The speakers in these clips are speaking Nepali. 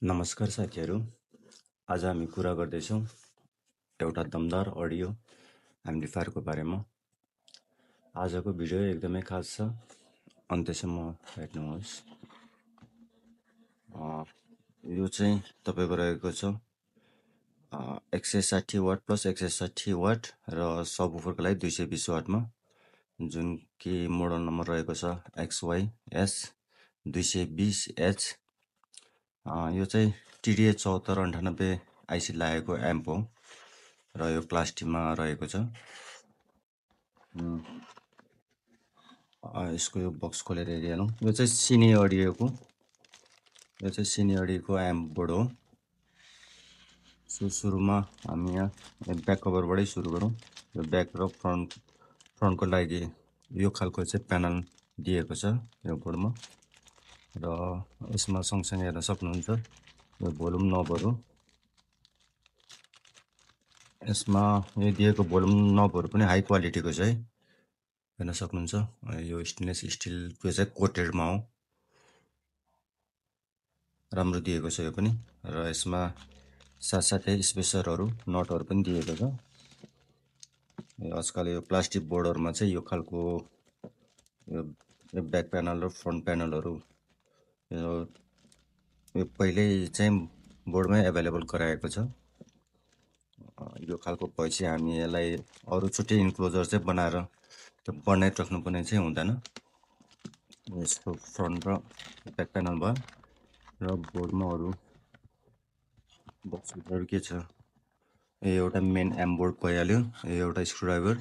नमस्कार साथीहरू, आज हामी कुरा गर्दैछौँ एउटा दमदार अडियो एम्प्लिफायरको बारेमा। आजको भिडियो एकदमै खास छ, अन्त्यसम्म हेर्नुहोस्। यो चाहिँ तपाईँको रहेको छ 160 वाट प्लस 160 वाट र सबवुफरको लागि 220 वाटमा, जुन कि मोडल नम्बर रहेको छ XYS 220H। यो चाहिँ TDA 7498 आइसी लागेको एम्प हो र यो क्लास टीमा रहेको छ। यसको यो बक्स खोलेर हेरिहालौँ। यो चाहिँ सिनी अडियोको एम्प बोर्ड हो। सुरुमा हामी यहाँ ब्याक कभरबाटै सुरु गरौँ। यो ब्याक र फ्रन्टको लागि यो खालको चाहिँ प्यानल दिएको छ यो बोर्डमा, र यसमा सँगसँगै हेर्न सक्नुहुन्छ यो भोल्युम नबहरू। यसमा यो दिएको भोल्युम नबहरू पनि हाई क्वालिटीको छ है, हेर्न सक्नुहुन्छ। यो स्टेनलेस स्टिलको चाहिँ कोटेडमा हो, राम्रो दिएको छ यो पनि। र यसमा साथसाथै स्पेसरहरू नटहरू पनि दिएको छ। आजकल यो प्लास्टिक बोर्डहरूमा चाहिँ यो खालको यो ब्याक प्यानल र फ्रन्ट प्यानलहरू यो पहिल्यै चाहिँ बोर्डमै एभाइलेबल गराएको छ। यो खालको भएपछि हामी यसलाई अरू छुट्टै इन्क्लोजर चाहिँ बनाएर त्यो बनाइराख्नु पर्ने चाहिँ हुँदैन। यसको फ्रन्ट र ब्याक प्यानल भयो, र बोर्डमा अरू बक्सहरू के छ, यो एउटा मेन एम बोर्ड भइहाल्यो, यो एउटा स्क्रुड्राइभर,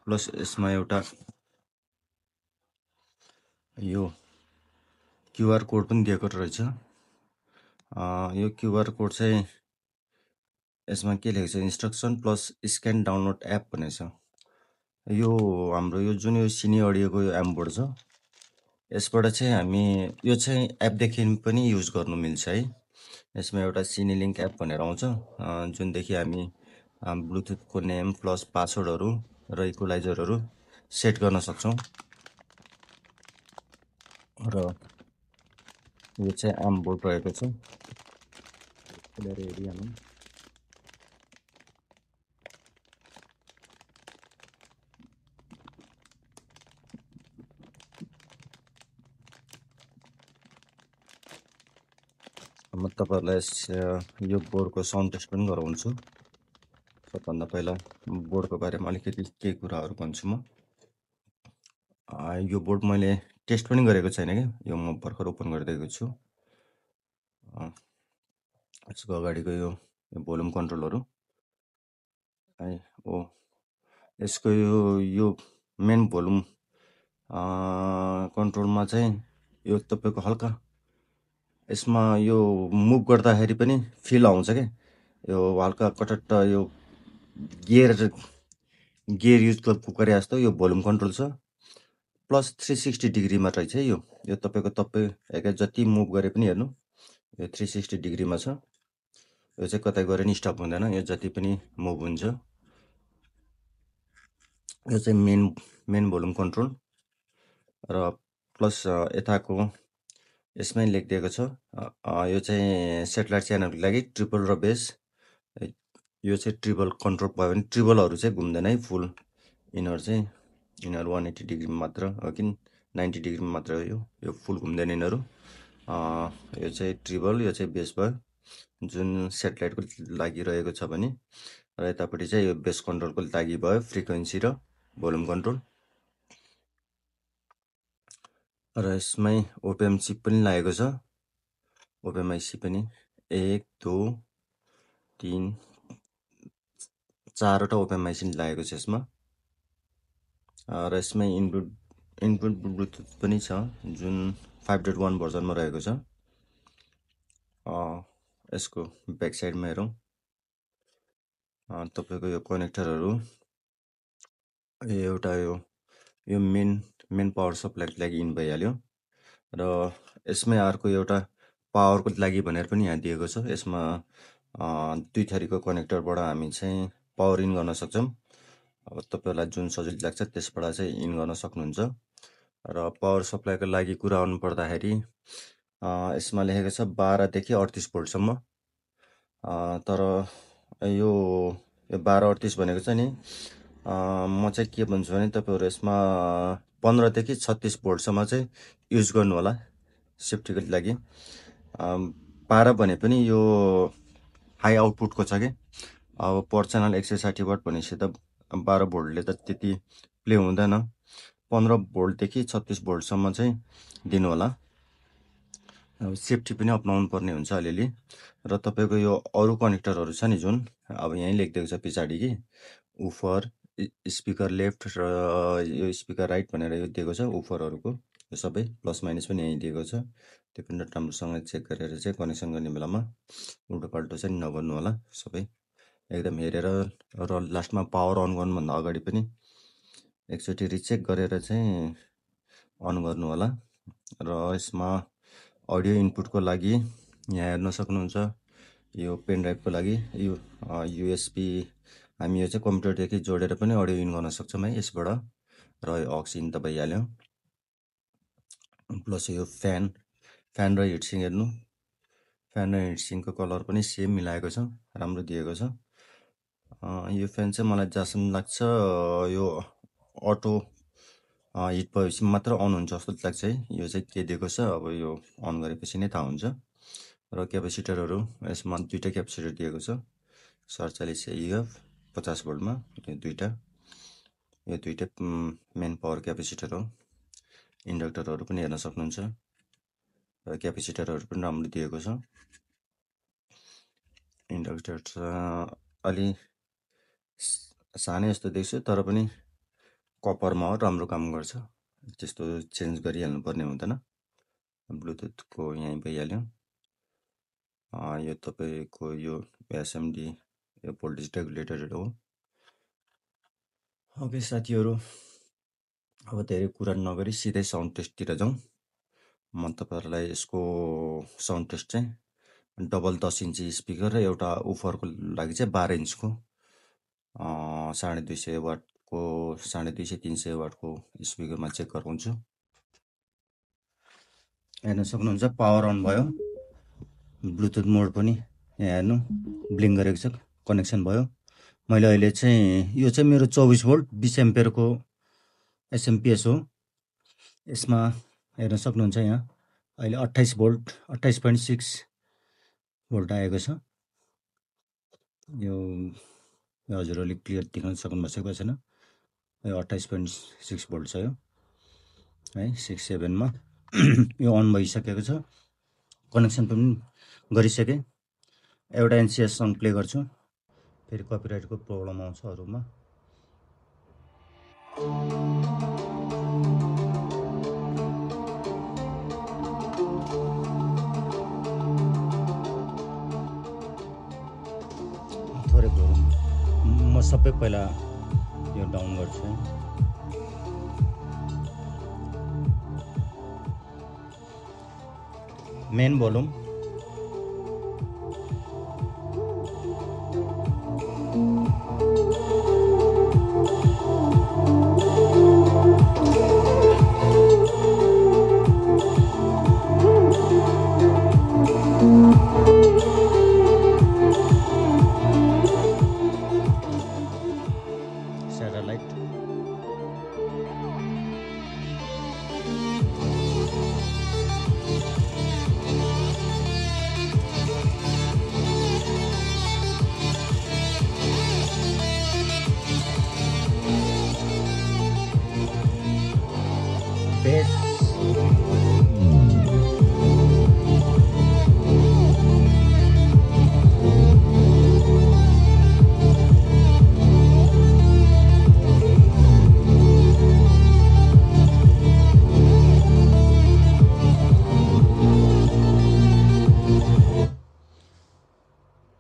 प्लस यसमा एउटा यो क्युआर कोड पनि दिएको रहेछ। यो क्युआर कोड चाहिँ यसमा के लेखेको छ, instruction plus scan download app भनेको छ। यो हाम्रो यो जुन यो सिनी अडियोको यो एम बोर्ड छ, यसबाट चाहिँ हामी यो चाहिँ एपदेखि पनि युज गर्नु मिल्छ है। यसमा एउटा सिनी लिङ्क एप भनेर आउँछ, जुनदेखि हामी ब्लुटुथको नेम प्लस पासवर्डहरू र इक्वलाइजरहरू सेट गर्न सक्छौँ। र यो चाहिँ एम बोर्ड रहेको छ, खोलेर हेरिहालौँ। म तपाईँहरूलाई यो बोर्डको साउन्ड टेस्ट पनि गराउँछु। सबभन्दा पहिला बोर्डको बारेमा अलिकति केही कुराहरू भन्छु म। यो बोर्ड मैले टेस्ट पनि गरेको छैन कि, यो म भर्खर ओपन गरिदिएको छु। यसको अगाडिको यो भोल्युम कन्ट्रोलहरू है हो। यसको यो मेन भोल्युम कन्ट्रोलमा चाहिँ यो तपाईँको हल्का यसमा यो मुभ गर्दाखेरि पनि फिल आउँछ क्या, यो हल्का कटट्ट यो गियर युज गरे जस्तो यो भोल्युम कन्ट्रोल छ। प्लस 360 डिग्रीमा रहेछ यो तपाईँ जति मुभ गरे पनि हेर्नु, यो 360 डिग्रीमा छ। यो चाहिँ कतै गरे नि स्टप हुँदैन, यो जति पनि मुभ हुन्छ। यो चाहिँ मेन भोल्युम कन्ट्रोल, र प्लस यताको यसमै लेखिदिएको छ, यो चाहिँ सेटेलाइट च्यानलको लागि ट्रिपल र बेस। यो चाहिँ ट्रिपल कन्ट्रोल भयो भने ट्रिपलहरू चाहिँ घुम्दैन है, फुल यिनीहरू 180 डिग्रीमा मात्र हो कि 90 डिग्रीमा मात्र हो, यो फुल घुम्दैन यिनीहरू। यो चाहिँ ट्रिपल, यो चाहिँ बेस भयो, जुन सेटेलाइटको लागि रहेको छ भने। र यतापट्टि चाहिँ यो बेस कन्ट्रोलको लागि भयो, फ्रिक्वेन्सी र भोल्युम कन्ट्रोल। र यसमै ओपिएम चिप पनि लागेको छ, ओपिएम आइसी पनि 1 2 3 4वटा ओपिएम आइसी लागेको छ यसमा। र यसमै इनपुट ब्लुटुथ पनि छ, जुन 5.1 भर्जनमा रहेको छ। यसको ब्याक साइडमा हेरौँ, तपाईँको यो कनेक्टरहरू एउटा यो मेन पावर सप्लाईको लागि इन भइहाल्यो। र यसमै अर्को एउटा पावरको लागि भनेर पनि यहाँ दिएको छ। यसमा 2 थरीको कनेक्टरबाट हामी चाहिँ पावर इन गर्न सक्छौँ। अब तपाईँहरूलाई जुन सजिलो लाग्छ त्यसबाट चाहिँ इन गर्न सक्नुहुन्छ। र पावर सप्लाईको लागि कुरा गर्नु पर्दाखेरि यसमा लेखेको छ 12 देखि 38 भोल्टसम्म। तर यो 12-38 भनेको चाहिँ नि म चाहिँ के भन्छु भने तपाईँहरू यसमा 15 देखि 36 भोल्टसम्म चाहिँ युज गर्नु होला सेफ्टीको लागि। 12 भने पनि यो हाई आउटपुटको छ कि अब पर च्यानल 160 वाट भनेपछि त 12 भोल्टले त त्यति प्ले हुँदैन। 15 भोल्टदेखि 36 भोल्टसम्म चाहिँ दिनु होला। अब सेफ्टी पनि अपनाउनु पर्ने हुन्छ अलिअलि। र तपाईँको यो अरू कनेक्टरहरू छ नि जुन अब यहीँ लेखिदिएको छ पछाडि कि उफर, स्पिकर लेफ्ट र यो स्पिकर राइट भनेर यो दिएको छ उफरहरूको, यो सबै प्लस माइनस पनि यहीँ दिएको छ। त्यो पनि राम्रोसँग चेक गरेर चाहिँ कनेक्सन गर्ने बेलामा उल्टोपाल्टो चाहिँ नगर्नु होला, सबै एकदम हेरेर। र लास्टमा पावर अन गर्नुभन्दा अगाडि पनि एकचोटि रिचेक गरेर चाहिँ अन गर्नु होला। र यसमा अडियो इनपुटको लागि यहाँ हेर्न सक्नुहुन्छ यो पेन ड्राइभको लागि यो युएसबी हामी यो चाहिँ कम्प्युटरदेखि जोडेर पनि अडियो इन गर्न सक्छौँ है यसबाट। र यो अक्स इन त भइहाल्यो। प्लस यो फ्यान र हिटसिङ हेर्नु, फ्यान र हिटसिङको कलर पनि सेम मिलाएको छ, राम्रो दिएको छ। यो फ्यान चाहिँ मलाई जहाँसम्म लाग्छ यो अटो हिट भएपछि मात्र अन हुन्छ जस्तो लाग्छ है। यो चाहिँ के दिएको छ अब यो अन गरेपछि नै थाहा हुन्छ। र क्यापेसिटरहरू यसमा दुईवटा क्यापेसिटर दिएको छ, 47 AF 50 भोल्टमा यो दुईवटा मेन पावर क्यापेसिटर हो। इन्डक्टरहरू पनि हेर्न सक्नुहुन्छ र क्यापेसिटरहरू पनि राम्रो दिएको छ। इन्डक्टर अलि सानै जस्तो देख्छु तर पनि कपरमा हो, राम्रो काम गर्छ, त्यस्तो चेन्ज गरिहाल्नु पर्ने हुँदैन। ब्लुटुथको यहीँ भइहाल्यो। यो तपाईँको यो एसएमडी यो भोल्टेज रेगुलेटरहरू हो। ओके साथीहरू, अब धेरै कुरा नगरी सिधै साउन्ड टेस्टतिर जाउँ। म तपाईँहरूलाई यसको साउन्ड टेस्ट चाहिँ डबल 10 इन्ची स्पिकर र एउटा उफरको लागि चाहिँ 12 इन्चको 250 वाटको 250-300 वाटको स्पिकरमा चेक गराउँछु। हेर्न सक्नुहुन्छ पावर अन भयो, ब्लुटुथ मोड पनि यहाँ हेर्नु ब्लिङ गरेको छ, कनेक्सन भयो। मैले अहिले चाहिँ यो चाहिँ मेरो 24 भोल्ट 20 एम्पियरको एसएमपिएस हो। यसमा हेर्न सक्नुहुन्छ यहाँ अहिले 28 भोल्ट 28.6 भोल्ट आएको छ। यो हजुरहरूले क्लियर देख्न सक्नुभएको छैन, यो 28.6 भोल्ट छ यो है 6-7मा यो अन भइसकेको छ, कनेक्सन पनि गरिसकेँ। एउटा एनसिएस सङ प्ले गर्छु, फेरि कपिराइटको प्रब्लम आउँछ अरूमा। थोरै म सबै पहिला यो डाउन गर्छु है। Main volume base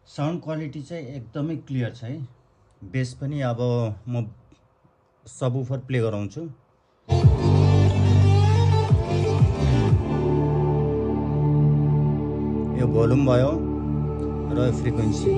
sound quality चाहिँ एकदमै क्लियर छ है। बेस पनि अब म सबवुफर प्ले गराउँछु। यो भोल्युम भयो र फ्रिक्वेन्सी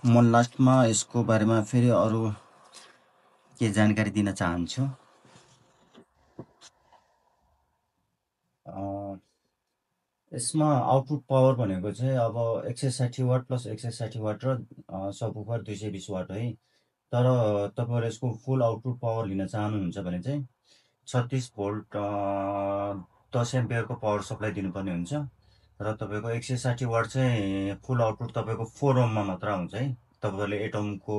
म लास्टमा यसको बारेमा फेरि अरू के जानकारी दिन चाहन्छु। यसमा आउटपुट पावर भनेको चाहिँ अब 160 वाट प्लस 160 वाट र सबवुफर 220 वाट है। तर तपाईँहरू यसको फुल आउटपुट पावर लिन चाहनुहुन्छ भने चाहिँ 36 भोल्ट 10 एम्पियरको पावर सप्लाई दिनुपर्ने हुन्छ र तपाईँको 160 वाट चाहिँ फुल आउटपुट तपाईँको 4 ओममा मात्र आउँछ है। तपाईँहरूले 8 ओमको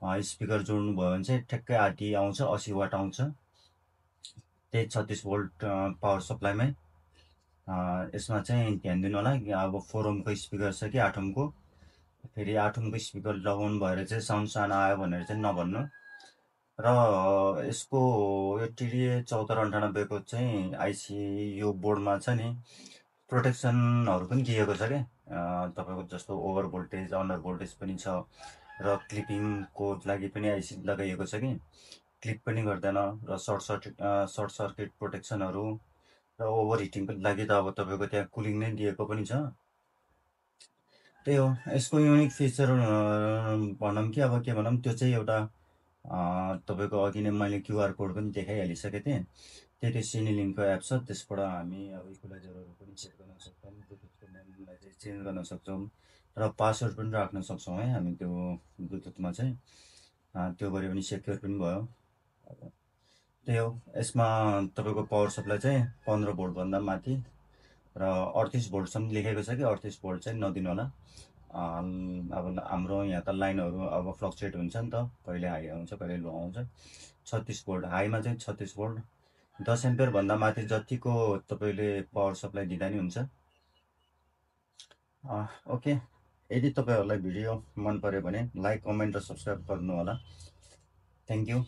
स्पिकर जोड्नुभयो भने चाहिँ ठ्याक्कै आधी आउँछ, 80 वाट आउँछ त्यही 36 भोल्ट पावर सप्लाईमै। यसमा चाहिँ ध्यान दिनु होला कि अब 4 ओमको स्पिकर छ कि 8 ओमको, फेरि 8 ओमको स्पिकर लगाउनु भएर चाहिँ साउन्ड सानो आयो भनेर चाहिँ नभन्नु। र यसको यो टिडिए 7498को चाहिँ आइसी यो बोर्डमा छ नि प्रोटेक्सनहरू पनि दिएको छ क्या। तपाईँको जस्तो ओभर भोल्टेज अन्डर भोल्टेज पनि छ र क्लिपिङको लागि पनि आइसी लगाइएको छ कि क्लिप पनि गर्दैन र सर्ट सर्किट प्रोटेक्सनहरू र ओभर हिटिङको लागि त अब तपाईँको त्यहाँ कुलिङ नै दिएको पनि छ। त्यही हो यसको युनिक फिचर भनौँ कि अब के भनौँ, त्यो चाहिँ एउटा तपाईँको अघि नै मैले क्युआर कोड पनि देखाइहालिसकेको थिएँ। त्यही त्यो सिनिलिङको एप छ, त्यसबाट हामी अब इक्वलाइजरहरू पनि सेट गर्न सक्छौँ, ब्लुटुथको नेमलाई चाहिँ चेन्ज गर्न सक्छौँ र पासवर्ड पनि राख्न सक्छौँ है हामी त्यो ब्लुटुथमा चाहिँ। त्यो गऱ्यो भने सेक्योर पनि भयो। त्यही हो यसमा तपाईँको पावर सप्लाई चाहिँ 15 भोल्टभन्दा माथि र 38 भोल्टसम्म लेखेको छ कि 38 भोल्ट चाहिँ नदिनु होला। अब हाम्रो यहाँ त लाइनहरू अब फ्लक्चुएट हुन्छ नि त, कहिले हाई आउँछ कहिले लो आउँछ। 36 भोल्ट हाईमा चाहिँ 36 भोल्ट 10 एम्पियरभन्दा माथि जतिको तपाईँले पावर सप्लाई दिँदा नि हुन्छ। ओके, यदि तपाईँहरूलाई भिडियो मन पऱ्यो भने लाइक, कमेन्ट र सब्सक्राइब गर्नु होला। Thank you.